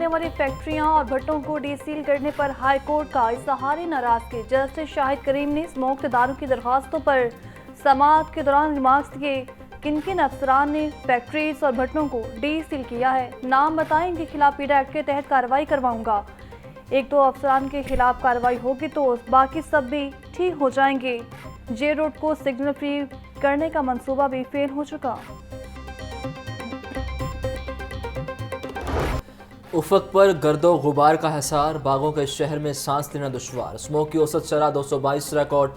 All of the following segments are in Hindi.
चलने वाली फैक्ट्रियां और भट्टों को डीसील करने पर हाईकोर्ट का इजहार नाराजगी। जस्टिस शाहिद करीम ने स्मोक इदारों की दरखास्तों पर समाअत के दौरान रिमार्क्स दिए। किन किन अफसरान ने फैक्ट्रीज और भट्टों को डीसील किया है, नाम बताएं। इनके खिलाफ पीडा एक्ट के तहत कार्रवाई करवाऊंगा। एक दो अफसरान के खिलाफ कार्रवाई होगी तो बाकी सब भी ठीक हो जाएंगे। जे रोड को सिग्नल फ्री करने का मंसूबा भी फेल हो चुका। उफक पर गर्दो गुबार का हिसार, बागों के शहर में सांस लेना दुश्वार। स्मोक की औसत शरह 222 रिकॉर्ड,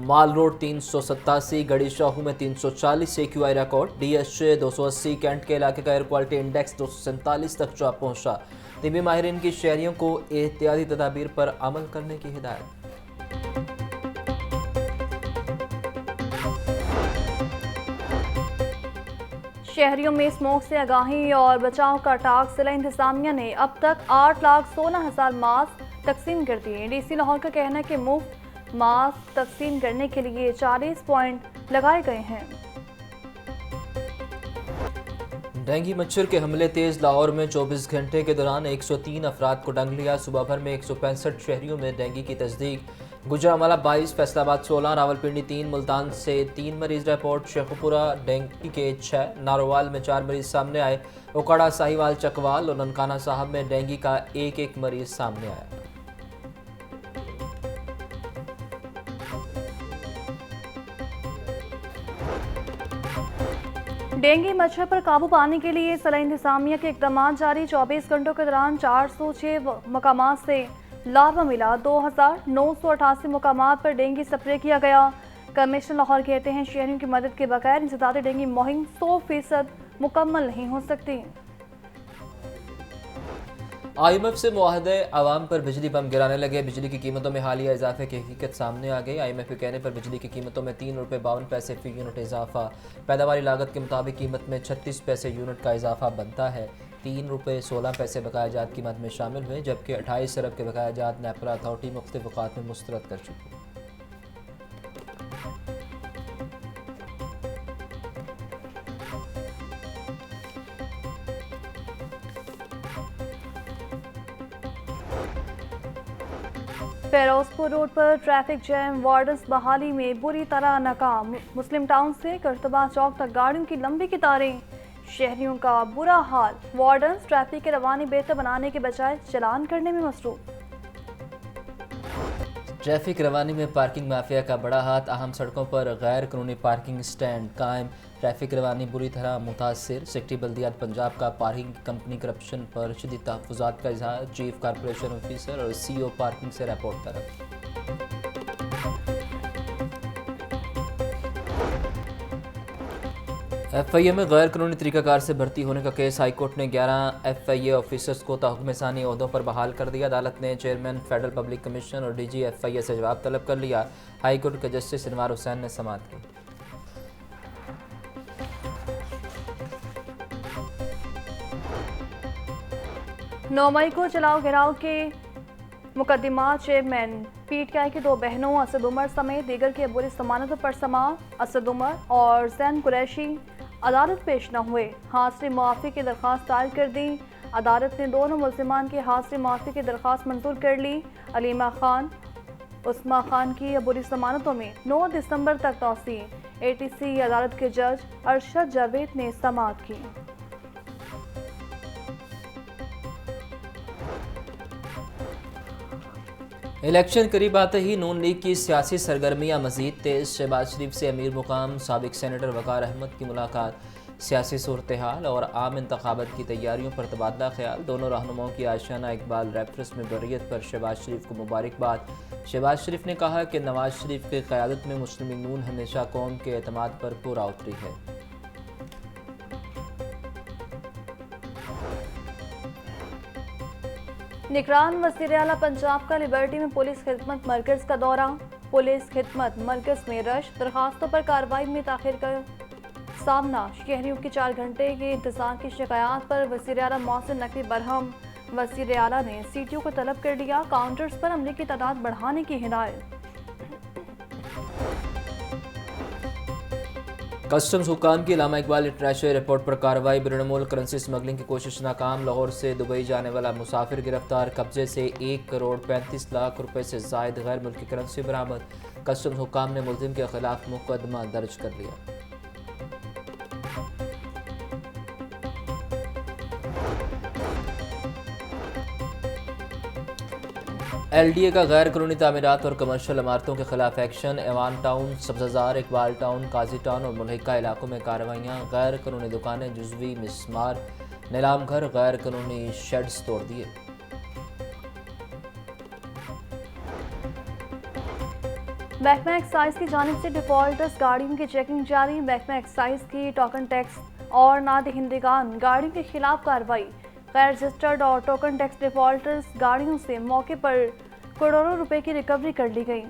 माल रोड 387, गड़ी शाहू में 340 AQI रिकॉर्ड, DHA 280, कैंट के इलाके का एयर क्वालिटी इंडेक्स 247 तक जा पहुंचा। तिब्बी माहिरीन की शहरियों को एहतियाती तदाबीर पर अमल करने की हिदायत। शहरियों में स्मोक से आगाही और बचाव का टास्क। जिला इंतजामिया ने अब तक 8,16,000 मास्क तकसीम कर दिए। डीसी लाहौर का कहना है कि मुफ्त मास्क तकसीम करने के लिए 40 पॉइंट लगाए गए हैं। डेंगू मच्छर के हमले तेज। लाहौर में 24 घंटे के दौरान 103 अफराद को डंग लिया। सुबह भर में 165 शहरियों में डेंगू की तस्दीक। गुजरांवाला 22, फैसलाबाद 16, रावलपिंडी 3, मुल्तान से 3 मरीज रिपोर्ट। शेखपुरा डेंगू के 6, नारोवाल में 4 मरीज सामने आए। ओकाड़ा, साहिवाल, चकवाल और ननकाना साहब में डेंगू का एक मरीज सामने आया। डेंगू मच्छर पर काबू पाने के लिए जिला इंतजामिया के इकदाम जारी। 24 घंटों के दौरान 406 मकामात से लार्वा मिला। 2,988 मकामात पर डेंगू स्प्रे किया गया। कमिश्नर लाहौर कहते हैं शहरियों की मदद के बगैर इंसदाद डेंगू मुहिम 100% मुकम्मल नहीं हो सकती। IMF से मुआहदे आवाम पर बिजली बम गिराने लगे। बिजली की कीमतों में हालिया इजाफे की हकीकत सामने आ गई। IMF के कहने पर बिजली की कीमतों में 3 रुपये 52 पैसे फी यूनिट इजाफा। पैदावारी लागत के मुताबिक कीमत में 36 पैसे यूनिट का इजाफा बनता है। 3 रुपये 16 पैसे बकाया जात कीमत में शामिल हुए, जबकि 28 अरब के बकाया जात नेपरा अथॉरिटी मुख्तलिफ औकात में मुस्तरद कर चुकी है। फेरोजपुर रोड पर ट्रैफिक जैम, वार्डन्स बहाली में बुरी तरह नाकाम। मुस्लिम टाउन से कर्तबा चौक तक गाड़ियों की लंबी कतारें, शहरियों का बुरा हाल। वार्डन्स ट्रैफिक की रवानी बेहतर बनाने के बजाय चालान करने में मसरूफ। ट्रैफिक रवानी में पार्किंग माफिया का बड़ा हाथ। अहम सड़कों पर गैर कानूनी पार्किंग स्टैंड कायम। ट्रैफिक रवानी बुरी तरह मुतासिर। सेक्रेटरी बल्दियात पंजाब का पार्किंग कंपनी करप्शन पर शदीद तहफ़्फ़ुज़ात का इजहार। चीफ कारपोरेशन ऑफिसर और CEO पार्किंग से रिपोर्ट तलब। FIA में गैर कानूनी तरीक़ाकार से भर्ती होने का केस। हाईकोर्ट ने 11 FIA ऑफिसर्स को तहुक्म सानी ओहदों पर बहाल कर दिया। अदालत ने चेयरमैन फेडरल पब्लिक कमीशन और DG FIA से जवाब तलब कर लिया। हाईकोर्ट के जस्टिस इनवार हुसैन ने समाअत की। नौ मई को चलाओ घेराव के मुकदमा चेयरमैन PTI की 2 बहनों असद उमर समेत दीगर की अबूरी जमानतों पर समाअत। असद उमर और जैन कुरैशी अदालत पेश न हुए। हाजिरी मुआफ़ी की दरख्वास्त दायर कर दी। अदालत ने दोनों मुल्ज़िमान की हाजिरी मुआफ़ी की दरख्वास्त मंजूर कर ली। अलीमा खान, उस्मा खान की अबूरी जमानतों में 9 दिसंबर तक तौसी। ATC अदालत के जज अरशद जावेद ने समाअत की। इलेक्शन करीब आते ही नून लीग की सियासी सरगर्मियां मजीद तेज। शहबाज शरीफ से अमीर मुकाम साबिक सेनेटर वकार अहमद की मुलाकात। सियासी सूरत हाल और आम इंतखाबात की तैयारियों पर तबादला ख्याल। दोनों रहनुमाओं की आशियाना इकबाल रेफरेंस में बर्रियत पर शहबाज शरीफ को मुबारकबाद। शहबाज शरीफ ने कहा कि नवाज शरीफ की क़यादत में मुस्लिम लीग नून हमेशा कौम के एतमाद पर पूरा उतरी है। निगरान वज़ीर आला पंजाब का लिबर्टी में पुलिस खिदमत मरकज़ का दौरा। पुलिस खिदमत मरकज़ में रश, दरखास्तों पर कार्रवाई में ताख़ीर का सामना। शहरियों की 4 घंटे के इंतजार की शिकायत पर वज़ीर आला मोहसिन नकवी बरहम। वज़ीर आला ने CTO को तलब कर लिया। काउंटर्स पर अमले की तादाद बढ़ाने की हिदायत। कस्टम्स हुकाम की इलामा इकबाल इंटरनेशनल एयरपोर्ट पर कार्रवाई। बेरनमुल्क करेंसी स्मगलिंग की कोशिश नाकाम। लाहौर से दुबई जाने वाला मुसाफिर गिरफ्तार। कब्जे से 1 करोड़ 35 लाख रुपए से जायद गैर मुल्की करेंसी बरामद। कस्टम्स हुकाम ने मुलजिम के खिलाफ मुकदमा दर्ज कर लिया। LDA का गैर कानूनी तामीरात और कमर्शियल इमारतों के खिलाफ action. Aiwan town, Sabzazar, Iqbal town, Qazi town और मुल्हिका इलाकों में कार्रवाइयाँ। गैर कानूनी दुकानें, जुजवी मिस्मार, नीलाम घर, गैर कानूनी शेड्स तोड़ दिए। महकमा एक्साइज की जानिब से डिफॉल्टर्स गाड़ियों की चेकिंग जारी। महकमा एक्साइज की टोकन टैक्स और नादहिंदगान गाड़ियों के खिलाफ कार्रवाई। गैर रजिस्टर्ड और टोकन टैक्स डिफॉल्टर्स गाड़ियों से मौके पर करोड़ों रुपए की रिकवरी कर ली गई।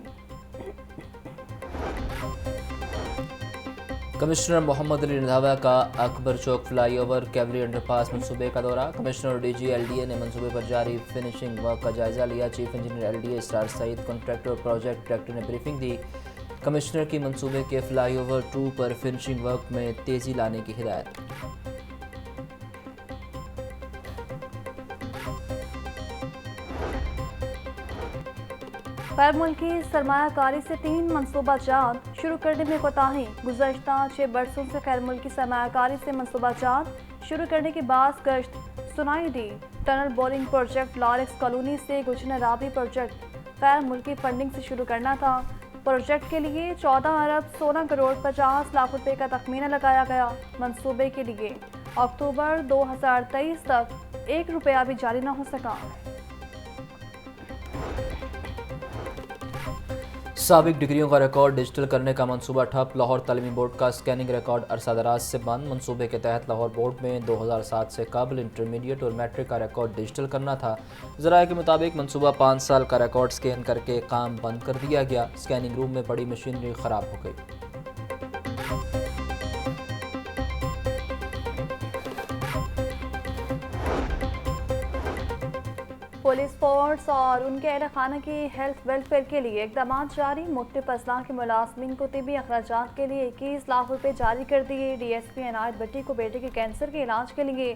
कमिश्नर मोहम्मद अली रंधावा का अकबर चौक फ्लाईओवर कैवली अंडरपास मंसूबे का दौरा। कमिश्नर DG LDA ने मंसूबे पर जारी फिनिशिंग वर्क का जायजा लिया। चीफ इंजीनियर LDA इसरार सईद, कॉन्ट्रैक्टर और प्रोजेक्ट डायरेक्टर ने ब्रीफिंग दी। कमिश्नर की मंसूबे के फ्लाईओवर 2 पर फिनिशिंग वर्क में तेजी लाने की हिदायत। गैर मुल्की सरमायाकारी से 3 मनसूबा जात शुरू करने में कोताही। गुज़श्ता 6 बरसों से गैर मुल्की सरमायाकारी से मनसूबा जात शुरू करने की बात गश्त सुनाई दी। टनल बोरिंग प्रोजेक्ट लॉरेक्स कॉलोनी से गुजन राबी प्रोजेक्ट गैर मुल्की फंडिंग से शुरू करना था। प्रोजेक्ट के लिए 14 अरब 16 करोड़ 50 लाख रुपए का तखमीना लगाया गया। मंसूबे के लिए अक्टूबर 2023 तक 1 रुपया भी जारी न हो सका। साबिक डिग्रियों का रिकॉर्ड डिजिटल करने का मंसूबा ठप। लाहौर तालीमी बोर्ड का स्कैनिंग रिकॉर्ड अरसा दराज से बंद। मंसूबे के तहत लाहौर बोर्ड में 2007 से कबल इंटरमीडिएट और मैट्रिक का रिकॉर्ड डिजिटल करना था। ज़राए के मुताबिक मंसूबा 5 साल का रिकॉर्ड स्कैन करके काम बंद कर दिया गया। स्कैनिंग रूम में पड़ी मशीनरी ख़राब हो गई। पुलिस फोर्स और उनके अहल खाना की हेल्थ वेलफेयर के लिए इकदाम जारी। मुख्तलिफ अजला के मुलाजमीन को तिबी अखराजात के लिए 21 लाख रुपए जारी कर दिए। DSP इनायत भट्टी को बेटे के कैंसर के इलाज के लिए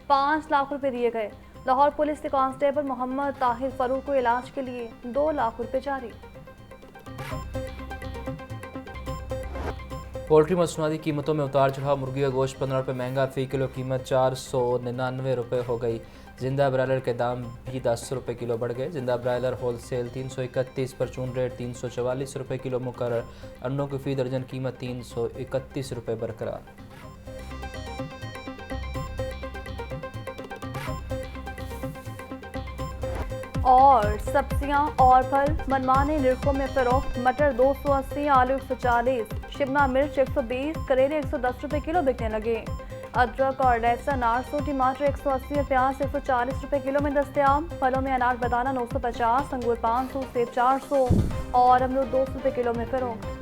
5 लाख रुपए दिए गए। लाहौर पुलिस के कांस्टेबल मोहम्मद ताहिर फरूक को इलाज के लिए 2 लाख रुपए जारी। पोल्ट्री मसनूआती कीमतों में उतार चढ़ाव। मुर्गी का गोश्त 15 रुपये महंगा, फ़ी किलो कीमत 499 रुपये हो गई। जिंदा ब्रायलर के दाम भी 10 रुपये किलो बढ़ गए। जिंदा ब्रायलर होलसेल 331, परचून रेट 344 रुपये किलो मुकर्रर। अंडों की फ़ी दर्जन कीमत 331 रुपये बरकरार। और सब्जियां और फल मनमाने निरखों में फरोख्त। मटर 280, आलू 140, शिमला मिर्च 120, करेले 110 रुपये किलो बिकने लगे। अदरक और लहसुन 800, टमाटर 180 और प्याज 140 रुपये किलो में दस्तयाब। फलों में अनार बदाना 950, अंगूर 500, सेब 400 और अमरूद 200 रुपये किलो में फरोख्त।